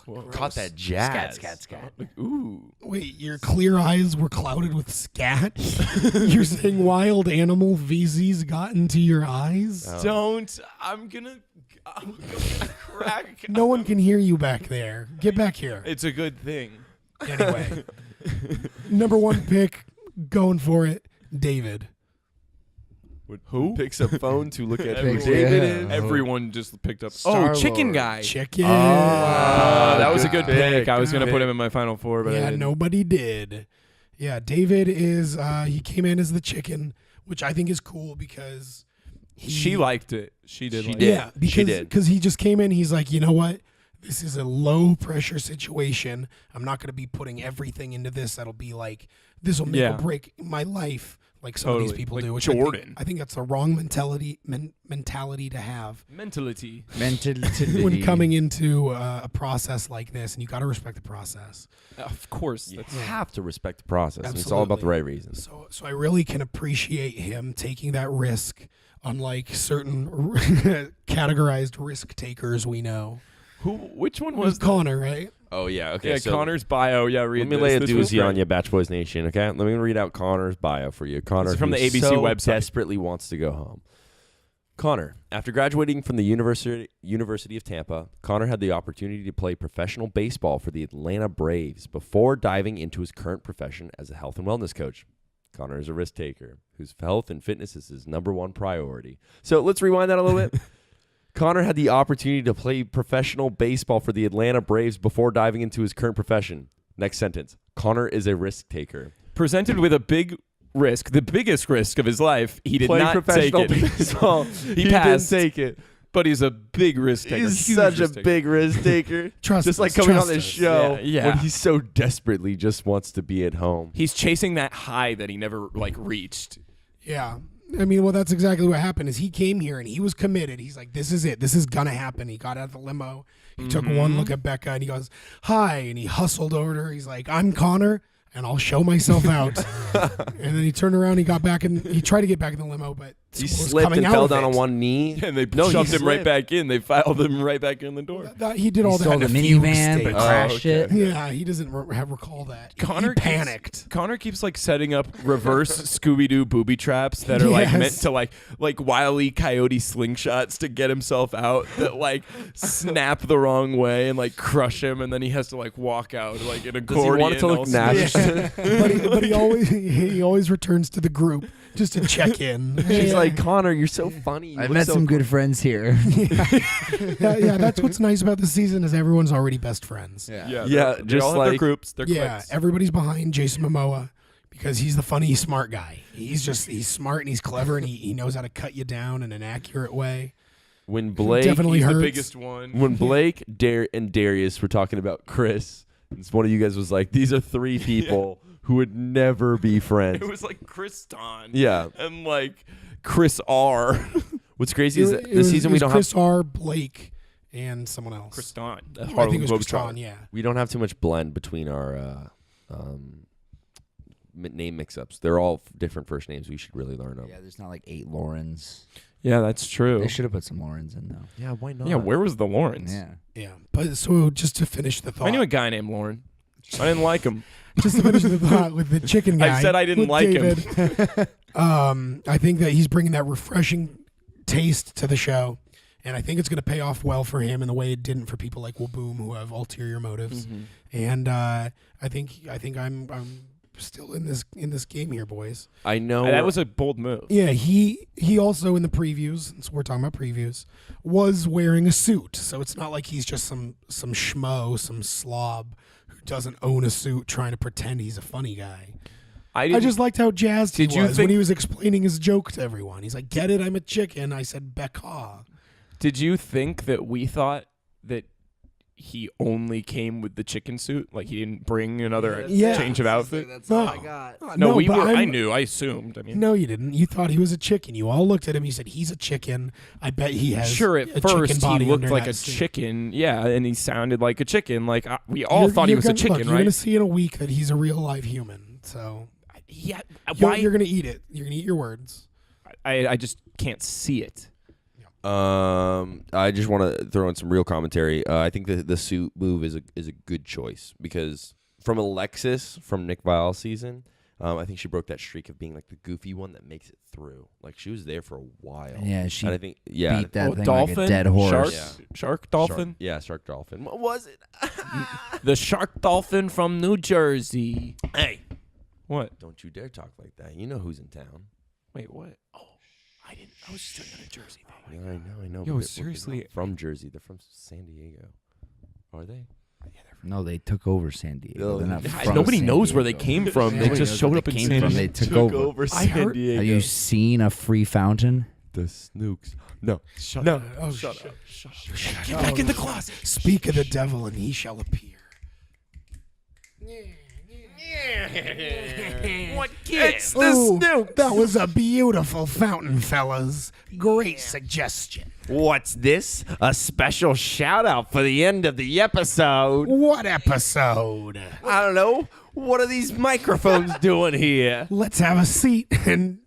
Whoa. Caught that jazz. Scat. Like, ooh. Wait, your clear eyes were clouded with scat? You're saying wild animal feces got into your eyes? Oh. Don't. I'm gonna crack. No one can hear you back there. Get back here. It's a good thing. Anyway, number one pick, going for it, David. Who? Picks up phone to look at who Everyone, David yeah. is. Everyone just picked up. Star-Lord. Chicken guy. Chicken. That was a good Good pick. I was good gonna put pick. him in my final four, but I Yeah, didn't. nobody did. Yeah, David is, he came in as the chicken, which I think is cool because She liked it. She did. She like did. It. Yeah, because She did. Because he just came in. He's like, you know what? This is a low pressure situation. I'm not going to be putting everything into this. That'll be like, this will make Yeah. or break my life, like some of these Totally. people Like do. Which Jordan. I think that's the wrong mentality to have Mentality. when coming into a process like this. And you got to respect the process. Of course. You That's, have to respect the process. And it's all about the right reasons. So I really can appreciate him taking that risk, unlike certain categorized risk takers we know. Which one It was was Connor, right? Oh, yeah. Okay. Yeah, so Connor's bio. Yeah, read let me this. lay a This was doozy on great. you, Batch Boys Nation, okay? Let me read out Connor's bio for you. Connor, This is from who the ABC so website. desperately wants to go home. Connor, after graduating from the University of Tampa, Connor had the opportunity to play professional baseball for the Atlanta Braves before diving into his current profession as a health and wellness coach. Connor is a risk taker whose health and fitness is his number one priority. So let's rewind that a little bit. Connor had the opportunity to play professional baseball for the Atlanta Braves before diving into his current profession. Next sentence. Connor is a risk taker. Presented with a big risk, the biggest risk of his life. He did Play not take professional it. baseball. He didn't passed. take it. But he's a big risk taker. He's huge such a risk taker. big risk taker. Trust Just like us, coming on trust this us. show Yeah. when he so desperately just wants to be at home. He's chasing that high that he never reached. Yeah. I mean, well, that's exactly what happened is he came here and he was committed. He's like, this is it. This is going to happen. He got out of the limo. He took one look at Becca and he goes, hi. And he hustled over to her. He's like, I'm Connor and I'll show myself out. And then he turned around. He got back and he tried to get back in the limo, but He someone was slipped coming and out fell of down it. on one knee. And they No, he shoved him right slipped. back in. They filed him right back in the door. He did all He that. stole in the a few minivan, states. but crashed okay. it. Yeah, he doesn't recall that. Connor he keeps- panicked. Connor keeps setting up reverse Scooby-Doo booby traps that are Yes. meant to like Wile E. Coyote slingshots to get himself out that snap the wrong way and crush him, and then he has to walk out like an Does he accordion. want it to look all natural? but he always returns to the group just to check in. She's Yeah. like, Connor, you're so funny. You I've look met so some cool." good friends here. yeah, that's what's nice about this season is everyone's already best friends. Yeah, Yeah, they just all have their like- groups. Their Yeah, cliques. everybody's behind Jason Momoa because he's the funny, smart guy. He's smart and he's clever and he knows how to cut you down in an accurate way. When Blake, Definitely He's the hurts. biggest one. when Blake, and Darius were talking about Chris, one of you guys was like, "These are three people who would never be friends." It was Chris Don. Yeah. And Chris R. What's crazy is that It this was- season it we was don't Chris R, Blake, and someone else. Chris Don. The I think Harlem it was Chris Globetrotter. Don, yeah. we don't have too much blend between our name mix-ups. They're all different first names. We should really learn them. Yeah, there's not 8 Laurens. Yeah, that's true. They should have put some Laurens in though. Yeah, why not? Yeah, where was the Lawrence? Yeah. Yeah. But so just to finish the thought. I knew a guy named Lauren. I didn't like him. Just to finish the thought with the chicken guy. I said I didn't with like him. David. I think that he's bringing that refreshing taste to the show, and I think it's going to pay off well for him in the way it didn't for people like Waboom who have ulterior motives. And I think I'm still in this game here, boys. I know That was a bold move. Yeah, he also in the previews, since we're talking about previews, was wearing a suit. So it's not like he's just some schmo, some slob who doesn't own a suit trying to pretend he's a funny guy. I just liked how jazzed he Did you was think- when he was explaining his joke to everyone. He's like, "Get it? I'm a chicken." I said, "Becca." Did you think that we thought that he only came with the chicken suit? Like he didn't bring another Yeah. change of outfit? That's No. all I got. No, we but were. I I'm- knew. I assumed. I mean, No, you didn't. You thought he was a chicken. You all looked at him. You said, "He's a chicken." I bet he has. sure. a At chicken first, he body looked under like that a suit. chicken. Yeah, and he sounded like a chicken. We all You're- thought he you're was a gonna- chicken, look, You're right? going to see in a week that he's a real live human. So Yeah. you're going to eat it. You're going to eat your words. I just can't see it. I just want to throw in some real commentary. I think the suit move is a good choice because from Alexis from Nick Vile's season, I think she broke that streak of being the goofy one that makes it through. She was there for a while. Yeah, she and I think beat that thing dolphin, like a dead horse. Shark, Yeah. shark dolphin, Shark dolphin. What was it? the shark dolphin from New Jersey. Hey, What? don't you dare talk like that. You know who's in town. Wait, what? Oh, I didn't. I was just doing a Jersey thing. Yeah, I know. Yo, but they're seriously. not from Jersey. They're from San Diego. Are they? No, they took over San Diego. No, They're not they- from Nobody San knows where they Diego. came from. They Nobody just knows showed where up they in came San from. Diego. They took over. I heard- Diego. Have you seen a free fountain? the Snooks. No. Shut No. up. Oh, Shut up. Shut up. Get back in the closet. Speak of the devil, and he shall appear. What gives? Ooh, that was a beautiful fountain, fellas. Great suggestion. What's this? A special shout out for the end of the episode. What episode? I don't know. What are these microphones doing here? Let's have a seat and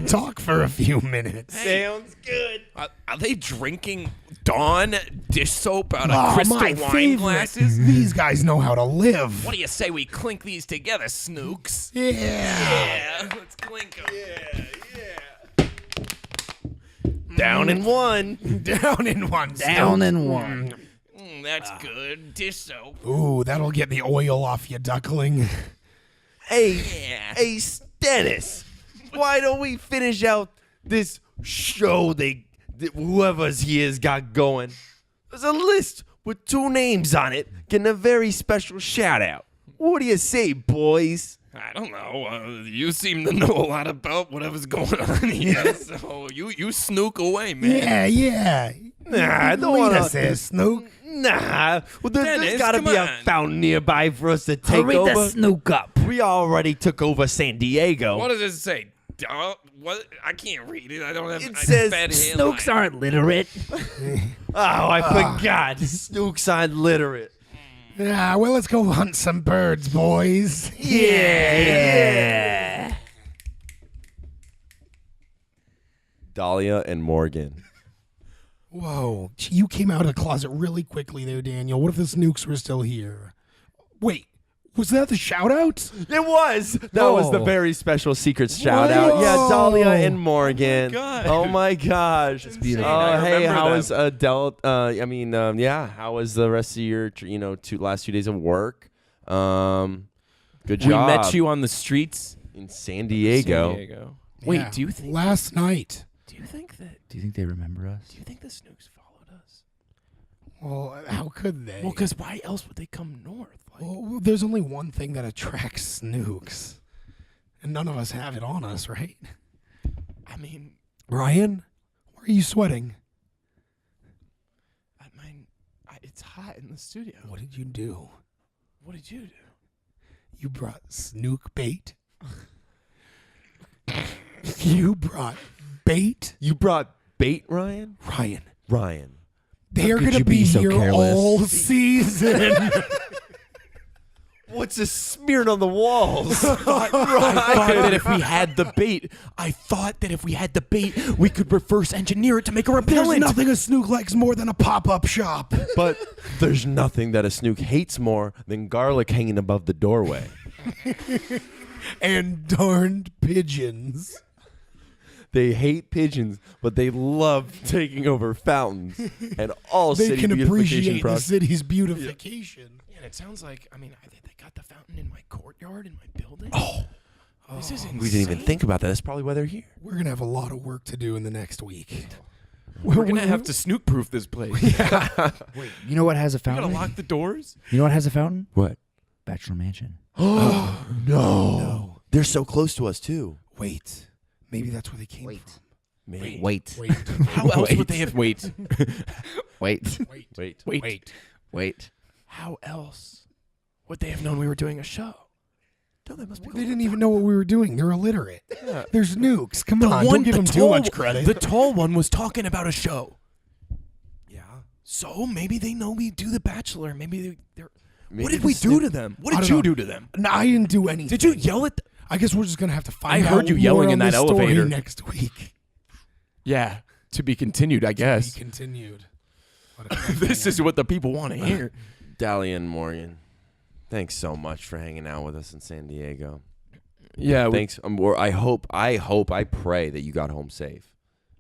talk for a few minutes. Sounds good. Are they drinking Dawn dish soap out of Oh, crystal my wine favorite. glasses? These guys know how to live. What do you say we clink these together, Snooks? Yeah. Yeah, let's clink them. Down in one. Down in one. Down in one. That's good. Dish soap. Ooh, that'll get the oil off you, duckling. Hey, Dennis. Why don't we finish out this show that whoever's here's got going? There's a list with 2 names on it getting a very special shout out. What do you say, boys? I don't know. You seem to know a lot about whatever's going on here. So you snook away, man. Yeah. Nah, I don't Lead want us to. there, Snook. Nah, well, there's Dennis, got to come be on. a fountain nearby for us to take Hurry over. the snook up. We already took over San Diego. What does it say? What? I can't read it. I don't have. It I says bad Snooks handwriting. aren't literate. Oh, I forgot. Snooks aren't literate. Yeah, well, let's go hunt some birds, boys. Yeah. Dahlia and Morgan. Whoa, you came out of the closet really quickly there, Daniel. What if the Snooks were still here? Wait, was that the shout-out? It was. That was the Oh. very special secret shout out. Yeah, Whoa. Dahlia and Morgan. God. Oh my gosh. beautiful. I Hey, remember how them. was how was the rest of your last 2 days of work? Good We job. met you on the streets. in San Diego. San Diego. Wait, Yeah, do you think? last night? Do you think that? Do you think they remember us? Do you think the Snooks followed us? Well, how could they? Well, because why else would they come north? Like, Well, there's only one thing that attracts Snooks, and none of us have it on us, right? I mean, Ryan, why are you sweating? it's hot in the studio. What did you do? What did you do? You brought Snook bait. You brought bait, You brought bait, Ryan? Ryan. They're could gonna you be be so here careless? all season. What's this smeared on the walls? I thought that if we had the bait, we could reverse engineer it to make a There's repellent. nothing a Snook likes more than a pop-up shop. But there's nothing that a snook hates more than garlic hanging above the doorway. And darned pigeons. They hate pigeons, but they love taking over fountains and all They city can beautification appreciate the projects. city's beautification. Yeah, it sounds like. I mean, they got the fountain in my courtyard in my building. Oh, this is insane. We didn't even think about that. That's probably why they're here. We're gonna have a lot of work to do in the next week. We're gonna have to snook-proof this place. Wait, you know what has a We gotta fountain? lock the doors. You know what has a fountain? What? Bachelor Mansion. No. They're so close to us, too. Wait, maybe that's where they came Wait. from. Maybe. Wait. How else would they have? Wait. Wait. Wait. How else would they have known we were doing a show? No, they must be They didn't even know what we were doing. They're illiterate. There's nukes. Come on, one- don't give the them too tall- much credit. The tall one was talking about a show. Yeah. So maybe they know we do The Bachelor. Maybe they're. Maybe What did the we do to them? What I did don't you know. do to them? No, I didn't do anything. Did you yell at? I guess we're just gonna have to find I out. heard you yelling more in on that this story elevator. next week. Yeah. To be continued, I Be guess. continued. What a This is what the people want to hear. Dahlia and Morgan, thanks so much for hanging out with us in San Diego. Yeah. Thanks. I pray that you got home safe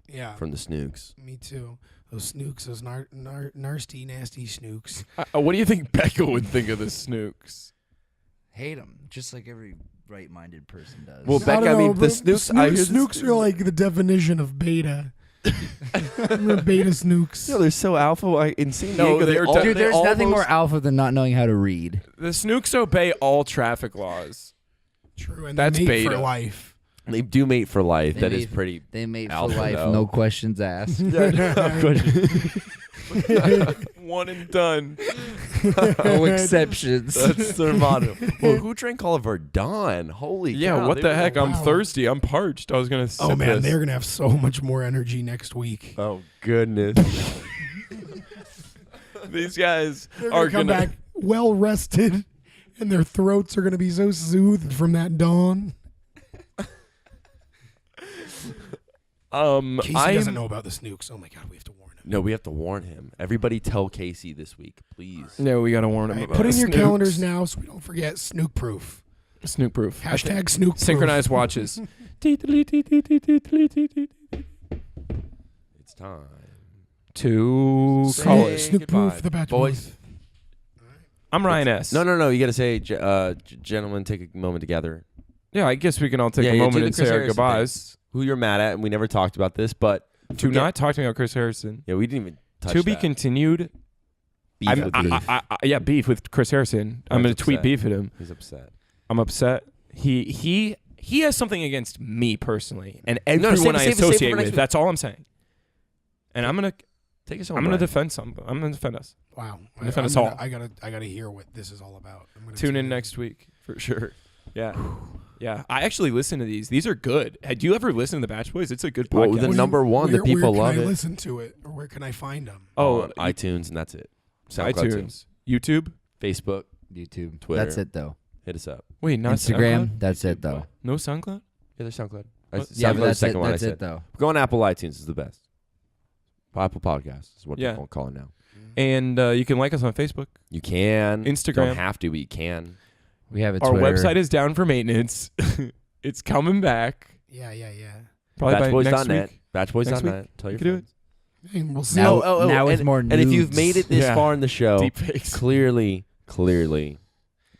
Yeah. from the Snooks. Me too. Those Snooks, those nasty, nasty Snooks. What do you think Becca would think of the Snooks? Hate them, just like every right-minded person does. Well, Becca, I mean, the bro. Snooks. I hear the Snooks are like the definition of beta. We're beta Snooks. No, they're so alpha. In San No, Diego, they're all- de- Dude, there's nothing more almost- alpha than not knowing how to read. The Snooks obey all traffic laws. True, and That's they mate for beta. life. They do mate for life. They That mate- is pretty. They mate for Alpha, life, though. no questions asked. One and done. No exceptions. That's their motto. Well, who drank all of our Dawn? Holy Yeah, cow, what they the were- heck? I'm wow. thirsty. I'm parched. I was gonna. Oh sip man, this. they're gonna have so much more energy next week. Oh goodness. These guys They're are gonna come back well rested, and their throats are gonna be so soothed from that dawn. Casey doesn't know about the Snooks. Oh my god, we have to warn him. No, we have to warn him. Everybody tell Casey this week, please. No, we gotta warn him Right, about put in your Snooks. calendars now so we don't forget Snook proof. Snook proof. Hashtag Snook proof. Synchronized watches. It's time. To Say call it. Snook goodbye, proof, the Bachelor boys. I'm Ryan S. No. You got to say, gentlemen, take a moment together. Yeah, I guess we can all take Yeah, a yeah, moment do the and say Chris our Harrison goodbyes. Who you're mad at, and we never talked about this, but Do not talk to me about Chris Harrison. Yeah, we didn't even touch To be that. continued. Beef I'm- with I- beef. yeah, beef with Chris Harrison. I'm Ryan's gonna tweet upset. beef at him. He's upset. I'm upset. He has something against me personally and No, everyone save it, I save it, save it for associate next with. week. That's all I'm saying. And I'm gonna Take us home. I'm gonna Ryan. defend some. I'm gonna defend us. Wow. Defend us all. I gotta hear what this is all about. I'm gonna Tune in next week for sure. Yeah. Yeah, I actually listen to these. These are good. Do you ever listen to the Batch Boys? It's a good Well, podcast. the number one, the people where love can I it. listen to it, or where can I find them? On iTunes, and that's it. SoundCloud too. iTunes, YouTube. Facebook, YouTube. Twitter. That's it though. hit us up. Wait, not Instagram. SoundCloud? That's it though. No SoundCloud. Yeah, there's SoundCloud. What? Yeah, but SoundCloud's the that's it. second one I That's said. it though. Go on Apple iTunes is the best. Apple Podcast is what Yeah. they're calling now. And you can like us on Facebook. You can. Instagram. Don't have to, but you can. We have a Our Twitter. website is down for maintenance. It's coming back. Yeah. Probably by next Batchboys.net. week. Batchboys.net. Tell your You can do it. friends. Hey, we'll see. Now, Oh, now it's and- more And if you've nudes. made it this Yeah. far in the show, Deep fakes. clearly,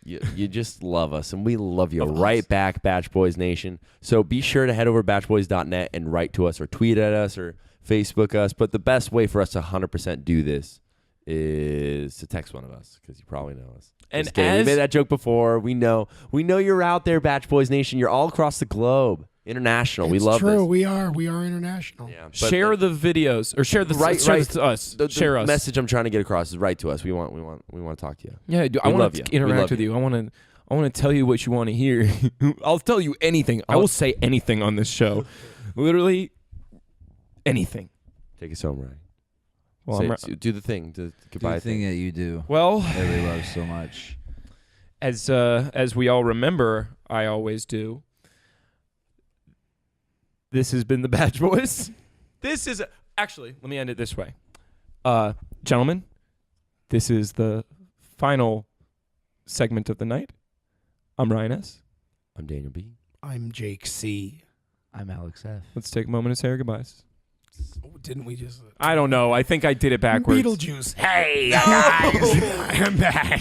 you just love us, and we love you Love right us. back, Batch Boys Nation. So be sure to head over to batchboys.net and write to us or tweet at us or Facebook us. But the best way for us to 100% do this is to text one of us, because you probably know us. And Just kidding. We as made that joke before. We know you're out there, Batch Boys Nation. You're all across the globe, international. We It's love true. this. We are international. Yeah, but share the videos or share the Right, share right. this to us. the share us. message I'm trying to get across is write to us. We want to talk to you. Yeah, I We want love to you. We interact love with you. you. I want to tell you what you want to hear. I'll tell you anything. I will say anything on this show. Literally anything. Take us home, Ryan. Well, Do the thing. Do the Do goodbye the thing thing. that you do. well, That we love so much. as we all remember, I always do. This has been the Batch Boys. This is actually, let me end it this way. Gentlemen, this is the final segment of the night. I'm Ryan S. I'm Daniel B. I'm Jake C. I'm Alex F. Let's take a moment to say our goodbyes. Oh, didn't we just? I don't know. I think I did it backwards. Beetlejuice. Hey, guys, I'm back.